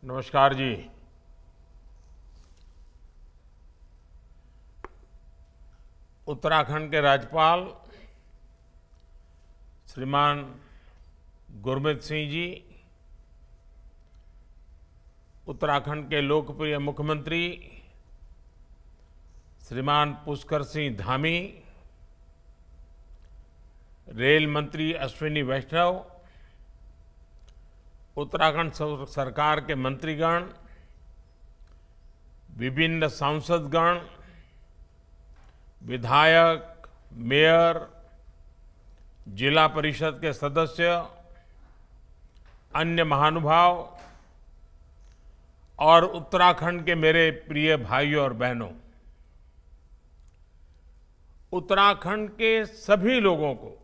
नमस्कार जी। उत्तराखंड के राज्यपाल श्रीमान गुरमीत सिंह जी, उत्तराखंड के लोकप्रिय मुख्यमंत्री श्रीमान पुष्कर सिंह धामी, रेल मंत्री अश्विनी वैष्णव, उत्तराखंड सरकार के मंत्रीगण, विभिन्न सांसदगण, विधायक, मेयर, जिला परिषद के सदस्य, अन्य महानुभाव और उत्तराखंड के मेरे प्रिय भाइयों और बहनों, उत्तराखंड के सभी लोगों को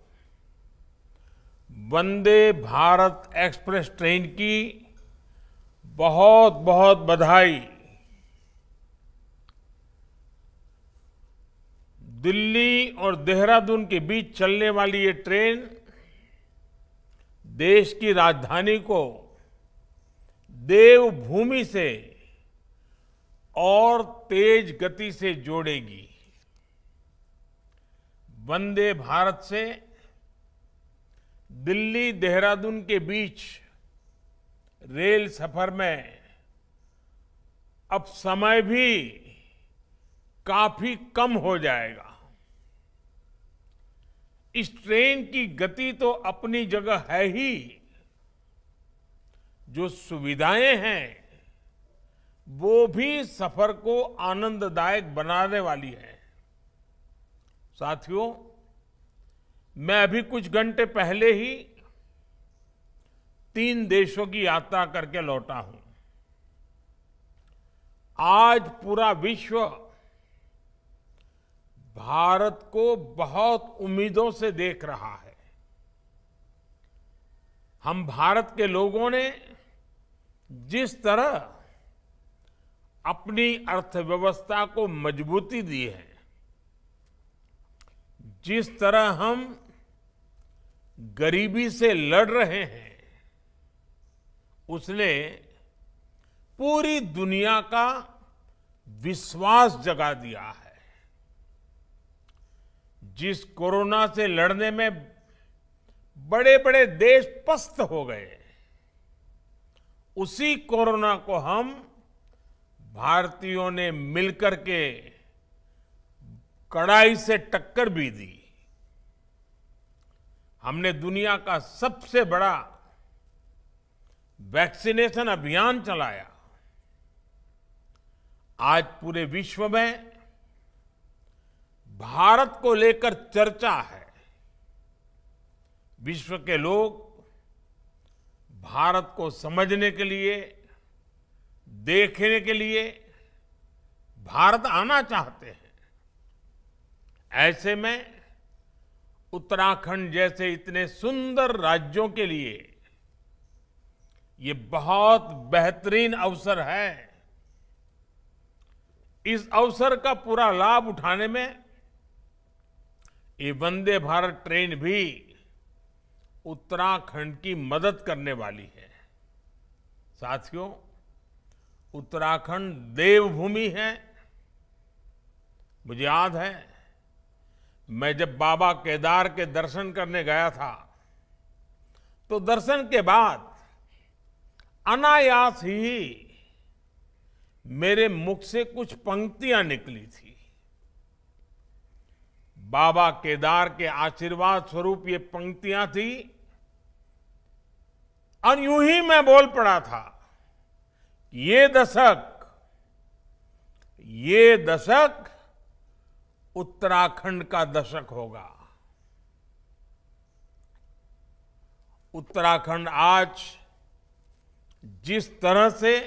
वंदे भारत एक्सप्रेस ट्रेन की बहुत बहुत बधाई। दिल्ली और देहरादून के बीच चलने वाली ये ट्रेन देश की राजधानी को देवभूमि से और तेज गति से जोड़ेगी। वंदे भारत से दिल्ली देहरादून के बीच रेल सफर में अब समय भी काफी कम हो जाएगा। इस ट्रेन की गति तो अपनी जगह है ही, जो सुविधाएं हैं वो भी सफर को आनंददायक बनाने वाली है। साथियों, मैं अभी कुछ घंटे पहले ही 3 देशों की यात्रा करके लौटा हूं। आज पूरा विश्व भारत को बहुत उम्मीदों से देख रहा है। हम भारत के लोगों ने जिस तरह अपनी अर्थव्यवस्था को मजबूती दी है, जिस तरह हम गरीबी से लड़ रहे हैं, उसने पूरी दुनिया का विश्वास जगा दिया है। जिस कोरोना से लड़ने में बड़े बड़े देश पस्त हो गए, उसी कोरोना को हम भारतीयों ने मिलकर के कड़ाई से टक्कर भी दी। हमने दुनिया का सबसे बड़ा वैक्सीनेशन अभियान चलाया। आज पूरे विश्व में भारत को लेकर चर्चा है। विश्व के लोग भारत को समझने के लिए, देखने के लिए भारत आना चाहते हैं। ऐसे में उत्तराखंड जैसे इतने सुंदर राज्यों के लिए ये बहुत बेहतरीन अवसर है। इस अवसर का पूरा लाभ उठाने में ये वंदे भारत ट्रेन भी उत्तराखंड की मदद करने वाली है। साथियों, उत्तराखंड देवभूमि है। मुझे याद है, मैं जब बाबा केदार के दर्शन करने गया था, तो दर्शन के बाद अनायास ही मेरे मुख से कुछ पंक्तियां निकली थी। बाबा केदार के आशीर्वाद स्वरूप ये पंक्तियां थी, और यूं ही मैं बोल पड़ा था, ये दशक उत्तराखंड का दशक होगा। उत्तराखंड आज जिस तरह से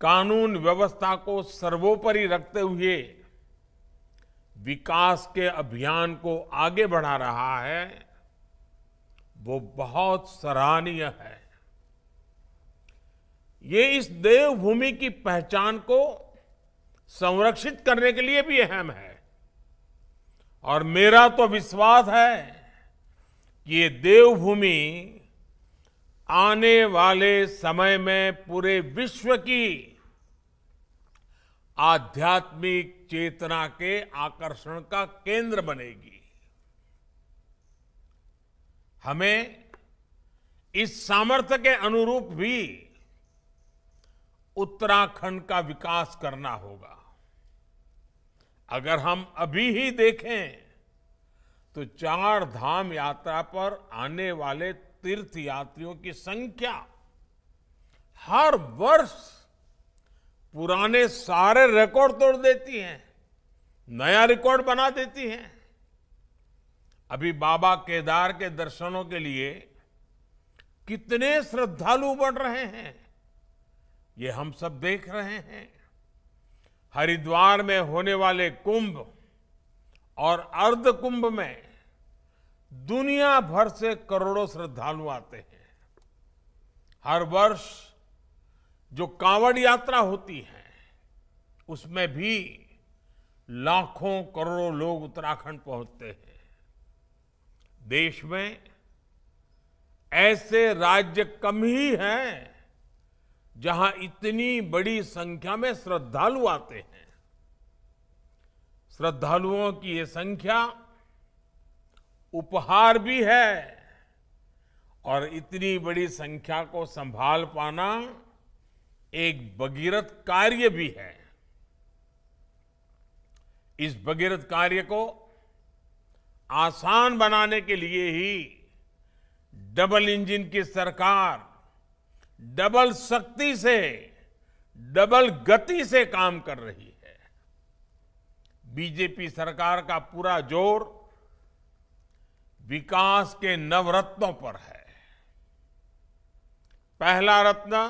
कानून व्यवस्था को सर्वोपरि रखते हुए विकास के अभियान को आगे बढ़ा रहा है, वो बहुत सराहनीय है। ये इस देवभूमि की पहचान को संरक्षित करने के लिए भी अहम है। और मेरा तो विश्वास है कि ये देवभूमि आने वाले समय में पूरे विश्व की आध्यात्मिक चेतना के आकर्षण का केंद्र बनेगी। हमें इस सामर्थ्य के अनुरूप भी उत्तराखंड का विकास करना होगा। अगर हम अभी ही देखें तो 4 धाम यात्रा पर आने वाले तीर्थ यात्रियों की संख्या हर वर्ष पुराने सारे रिकॉर्ड तोड़ देती है, नया रिकॉर्ड बना देती है। अभी बाबा केदार के दर्शनों के लिए कितने श्रद्धालु बढ़ रहे हैं, ये हम सब देख रहे हैं। हरिद्वार में होने वाले कुंभ और अर्ध कुंभ में दुनिया भर से करोड़ों श्रद्धालु आते हैं। हर वर्ष जो कांवड़ यात्रा होती है उसमें भी लाखों करोड़ों लोग उत्तराखंड पहुंचते हैं। देश में ऐसे राज्य कम ही हैं जहां इतनी बड़ी संख्या में श्रद्धालु आते हैं। श्रद्धालुओं की ये संख्या उपहार भी है और इतनी बड़ी संख्या को संभाल पाना एक भगीरथ कार्य भी है। इस भगीरथ कार्य को आसान बनाने के लिए ही डबल इंजन की सरकार डबल शक्ति से, डबल गति से काम कर रही है। बीजेपी सरकार का पूरा जोर विकास के नवरत्नों पर है। पहला रत्न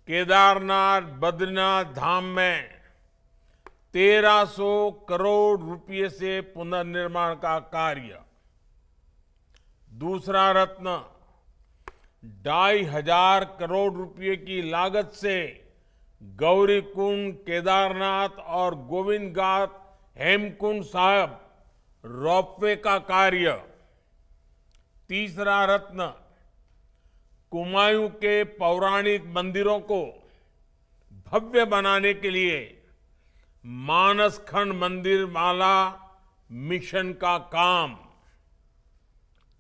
केदारनाथ बद्रीनाथ धाम में 1300 करोड़ रुपए से पुनर्निर्माण का कार्य। दूसरा रत्न 2500 करोड़ रुपए की लागत से गौरीकुंड, केदारनाथ और गोविंद घाट हेमकुंड साहिब रोपवे का कार्य। तीसरा रत्न कुमायूं के पौराणिक मंदिरों को भव्य बनाने के लिए मानसखंड मंदिर माला मिशन का काम।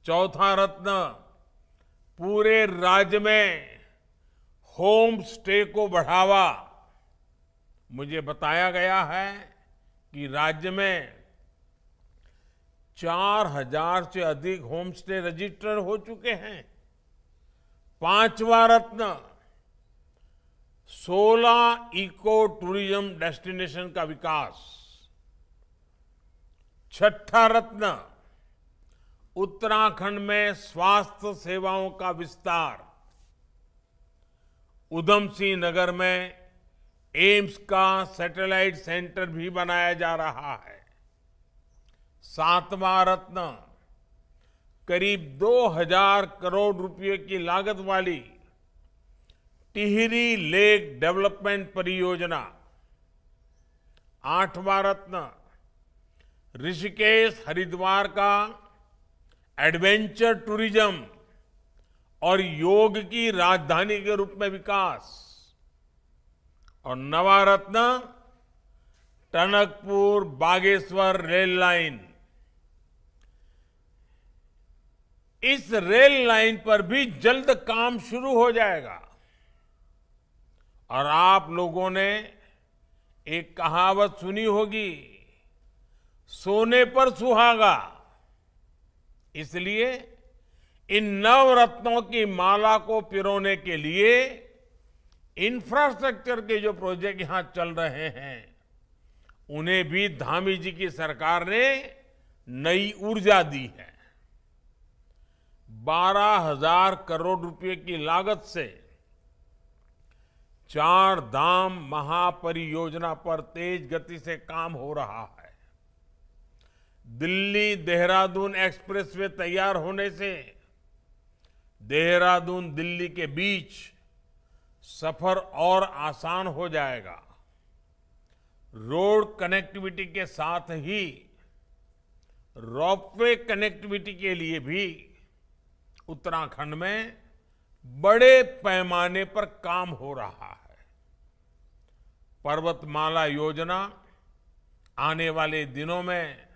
चौथा रत्न पूरे राज्य में होम स्टे को बढ़ावा। मुझे बताया गया है कि राज्य में 4000 से अधिक होम स्टे रजिस्टर हो चुके हैं। पांचवा रत्न 16 इको टूरिज्म डेस्टिनेशन का विकास। छठा रत्न उत्तराखंड में स्वास्थ्य सेवाओं का विस्तार। उधम सिंह नगर में एम्स का सैटेलाइट सेंटर भी बनाया जा रहा है। सातवां रत्न करीब 2000 करोड़ रुपए की लागत वाली टिहरी लेक डेवलपमेंट परियोजना। आठवां रत्न ऋषिकेश हरिद्वार का एडवेंचर टूरिज्म और योग की राजधानी के रूप में विकास। और नवा रत्न टनकपुर बागेश्वर रेल लाइन। इस रेल लाइन पर भी जल्द काम शुरू हो जाएगा। और आप लोगों ने एक कहावत सुनी होगी, सोने पर सुहागा। इसलिए इन नवरत्नों की माला को पिरोने के लिए इंफ्रास्ट्रक्चर के जो प्रोजेक्ट यहां चल रहे हैं उन्हें भी धामी जी की सरकार ने नई ऊर्जा दी है। 12,000 करोड़ रुपए की लागत से 4 धाम महापरियोजना पर तेज गति से काम हो रहा है। दिल्ली देहरादून एक्सप्रेसवे तैयार होने से देहरादून दिल्ली के बीच सफर और आसान हो जाएगा। रोड कनेक्टिविटी के साथ ही रोपवे कनेक्टिविटी के लिए भी उत्तराखंड में बड़े पैमाने पर काम हो रहा है। पर्वतमाला योजना आने वाले दिनों में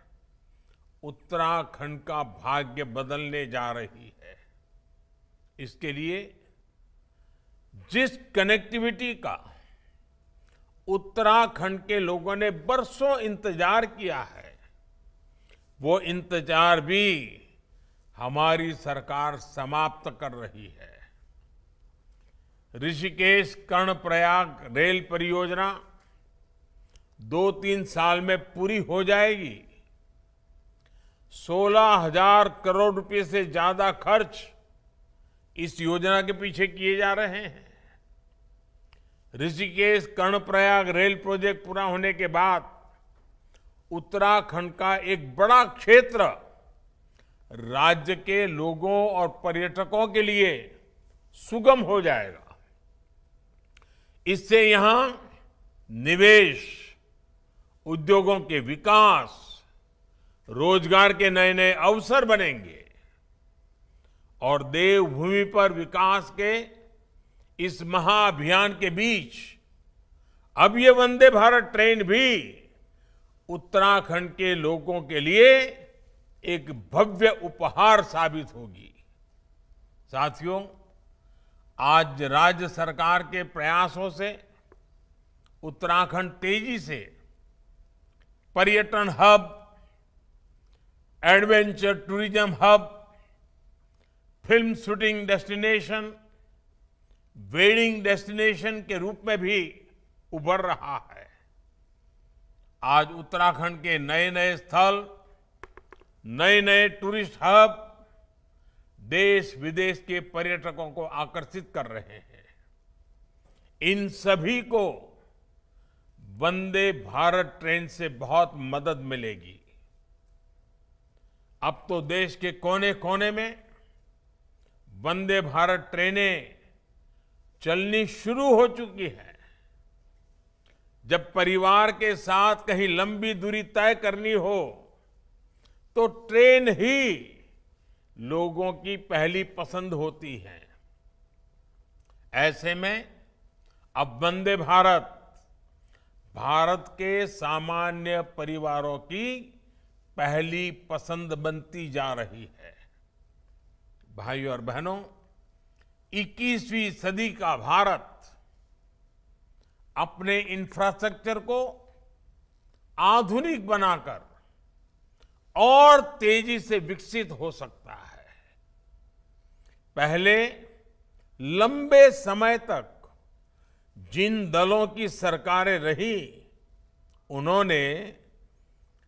उत्तराखंड का भाग्य बदलने जा रही है। इसके लिए जिस कनेक्टिविटी का उत्तराखंड के लोगों ने बरसों इंतजार किया है, वो इंतजार भी हमारी सरकार समाप्त कर रही है। ऋषिकेश कर्णप्रयाग रेल परियोजना 2-3 साल में पूरी हो जाएगी। 16,000 करोड़ रुपए से ज्यादा खर्च इस योजना के पीछे किए जा रहे हैं। ऋषिकेश कर्णप्रयाग रेल प्रोजेक्ट पूरा होने के बाद उत्तराखंड का एक बड़ा क्षेत्र राज्य के लोगों और पर्यटकों के लिए सुगम हो जाएगा। इससे यहां निवेश, उद्योगों के विकास, रोजगार के नए नए अवसर बनेंगे और देवभूमि पर विकास के इस महाअभियान के बीच अब ये वंदे भारत ट्रेन भी उत्तराखंड के लोगों के लिए एक भव्य उपहार साबित होगी। साथियों, आज राज्य सरकार के प्रयासों से उत्तराखंड तेजी से पर्यटन hub, adventure tourism hub, film shooting destination, wedding destination के रूप में भी उभर रहा है। आज उत्तराखंड के नए नए स्थल, नए नए टूरिस्ट हब देश विदेश के पर्यटकों को आकर्षित कर रहे हैं। इन सभी को वंदे भारत ट्रेन से बहुत मदद मिलेगी। अब तो देश के कोने कोने में वंदे भारत ट्रेनें चलनी शुरू हो चुकी है। जब परिवार के साथ कहीं लंबी दूरी तय करनी हो तो ट्रेन ही लोगों की पहली पसंद होती है। ऐसे में अब वंदे भारत भारत के सामान्य परिवारों की पहली पसंद बनती जा रही है। भाइयों और बहनों, 21वीं सदी का भारत अपने इंफ्रास्ट्रक्चर को आधुनिक बनाकर और तेजी से विकसित हो सकता है। पहले लंबे समय तक जिन दलों की सरकारें रही, उन्होंने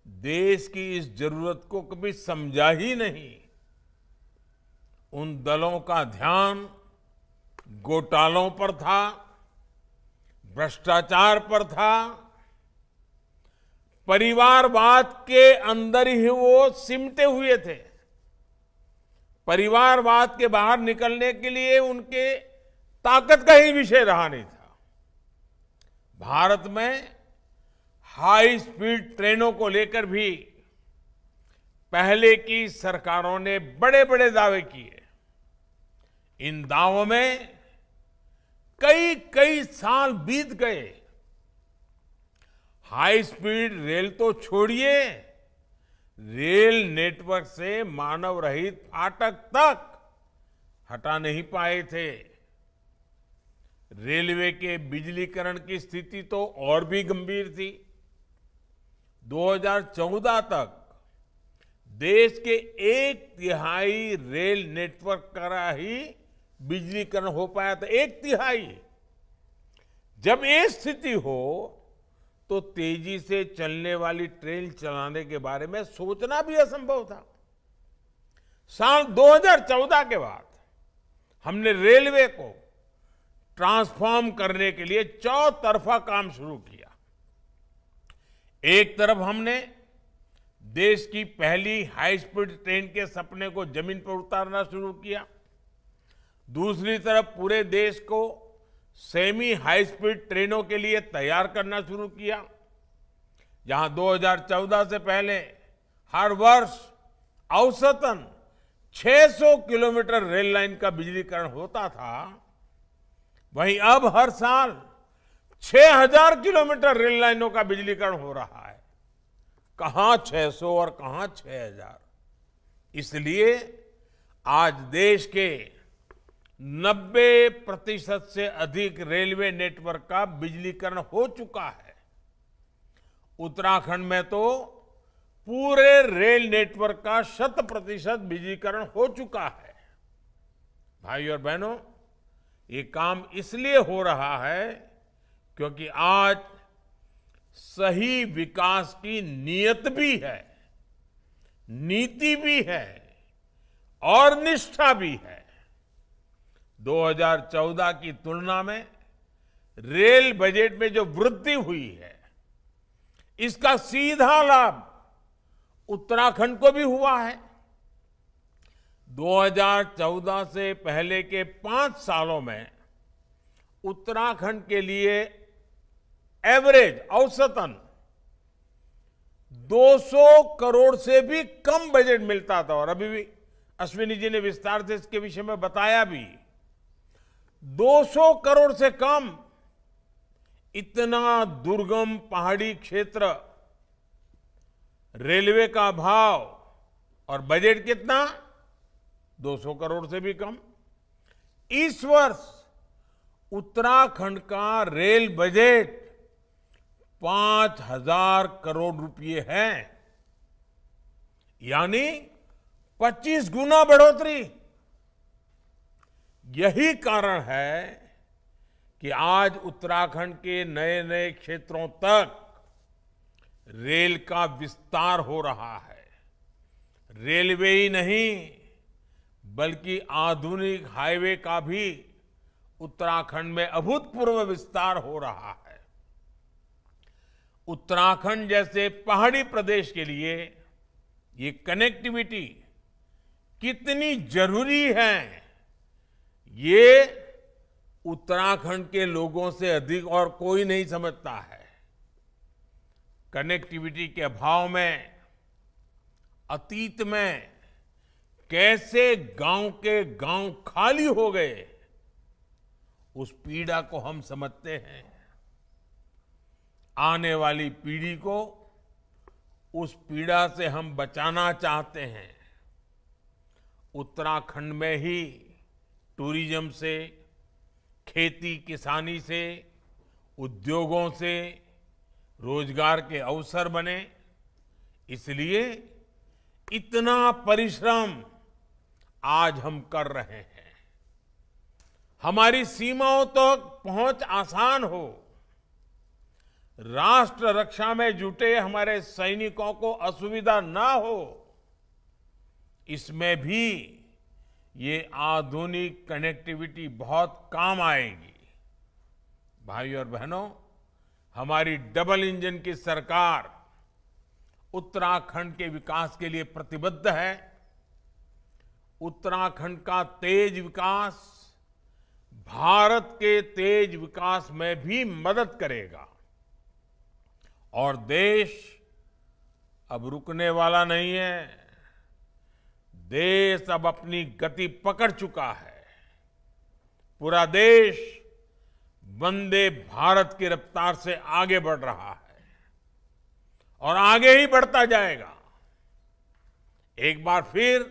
देश की इस जरूरत को कभी समझा ही नहीं। उन दलों का ध्यान घोटालों पर था, भ्रष्टाचार पर था, परिवारवाद के अंदर ही वो सिमटे हुए थे। परिवारवाद के बाहर निकलने के लिए उनके ताकत का ही विषय रहा नहीं था। भारत में हाई स्पीड ट्रेनों को लेकर भी पहले की सरकारों ने बड़े बड़े दावे किए। इन दावों में कई कई साल बीत गए। हाई स्पीड रेल तो छोड़िए, रेल नेटवर्क से मानव रहित फाटक तक हटा नहीं पाए थे। रेलवे के बिजलीकरण की स्थिति तो और भी गंभीर थी। 2014 तक देश के 1/3 रेल नेटवर्क का ही बिजलीकरण हो पाया था। 1/3। जब ये स्थिति हो तो तेजी से चलने वाली ट्रेन चलाने के बारे में सोचना भी असंभव था। साल 2014 के बाद हमने रेलवे को ट्रांसफॉर्म करने के लिए चौतरफा काम शुरू किया। एक तरफ हमने देश की पहली हाई स्पीड ट्रेन के सपने को जमीन पर उतारना शुरू किया। दूसरी तरफ पूरे देश को सेमी हाई स्पीड ट्रेनों के लिए तैयार करना शुरू किया। जहां 2014 से पहले हर वर्ष औसतन 600 किलोमीटर रेल लाइन का बिजलीकरण होता था, वहीं अब हर साल 6000 किलोमीटर रेल लाइनों का बिजलीकरण हो रहा है। कहां 600 और कहां 6000। इसलिए आज देश के 90% से अधिक रेलवे नेटवर्क का बिजलीकरण हो चुका है। उत्तराखंड में तो पूरे रेल नेटवर्क का 100% बिजलीकरण हो चुका है। भाई और बहनों, ये काम इसलिए हो रहा है क्योंकि आज सही विकास की नीयत भी है, नीति भी है और निष्ठा भी है। 2014 की तुलना में रेल बजट में जो वृद्धि हुई है, इसका सीधा लाभ उत्तराखंड को भी हुआ है। 2014 से पहले के 5 सालों में उत्तराखंड के लिए एवरेज औसतन 200 करोड़ से भी कम बजट मिलता था। और अभी भी अश्विनी जी ने विस्तार से इसके विषय में बताया भी। 200 करोड़ से कम, इतना दुर्गम पहाड़ी क्षेत्र, रेलवे का अभाव, और बजट कितना? 200 करोड़ से भी कम। इस वर्ष उत्तराखंड का रेल बजट 5000 करोड़ रुपए है, यानी 25 गुना बढ़ोतरी। यही कारण है कि आज उत्तराखंड के नए नए क्षेत्रों तक रेल का विस्तार हो रहा है। रेलवे ही नहीं, बल्कि आधुनिक हाईवे का भी उत्तराखंड में अभूतपूर्व विस्तार हो रहा है। उत्तराखंड जैसे पहाड़ी प्रदेश के लिए ये कनेक्टिविटी कितनी जरूरी है, ये उत्तराखंड के लोगों से अधिक और कोई नहीं समझता है। कनेक्टिविटी के अभाव में अतीत में कैसे गांव के गांव खाली हो गए, उस पीड़ा को हम समझते हैं। आने वाली पीढ़ी को उस पीड़ा से हम बचाना चाहते हैं। उत्तराखंड में ही टूरिज्म से, खेती किसानी से, उद्योगों से रोजगार के अवसर बने, इसलिए इतना परिश्रम आज हम कर रहे हैं। हमारी सीमाओं तक पहुंच आसान हो, राष्ट्र रक्षा में जुटे हमारे सैनिकों को असुविधा ना हो, इसमें भी ये आधुनिक कनेक्टिविटी बहुत काम आएगी। भाई और बहनों, हमारी डबल इंजन की सरकार उत्तराखंड के विकास के लिए प्रतिबद्ध है। उत्तराखंड का तेज विकास भारत के तेज विकास में भी मदद करेगा। और देश अब रुकने वाला नहीं है। देश अब अपनी गति पकड़ चुका है। पूरा देश वंदे भारत की रफ्तार से आगे बढ़ रहा है और आगे ही बढ़ता जाएगा। एक बार फिर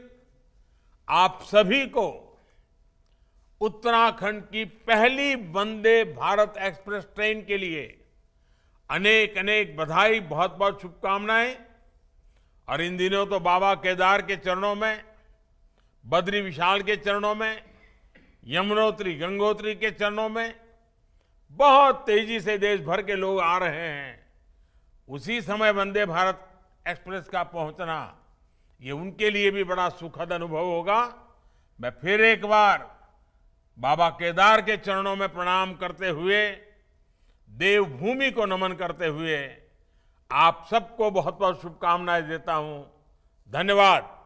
आप सभी को उत्तराखंड की पहली वंदे भारत एक्सप्रेस ट्रेन के लिए अनेक अनेक बधाई, बहुत बहुत शुभकामनाएं। और इन दिनों तो बाबा केदार के चरणों में, बद्री विशाल के चरणों में, यमुनोत्री गंगोत्री के चरणों में बहुत तेजी से देश भर के लोग आ रहे हैं। उसी समय वंदे भारत एक्सप्रेस का पहुंचना, ये उनके लिए भी बड़ा सुखद अनुभव होगा। मैं फिर एक बार बाबा केदार के चरणों में प्रणाम करते हुए, देवभूमि को नमन करते हुए आप सबको बहुत बहुत शुभकामनाएं देता हूं। धन्यवाद।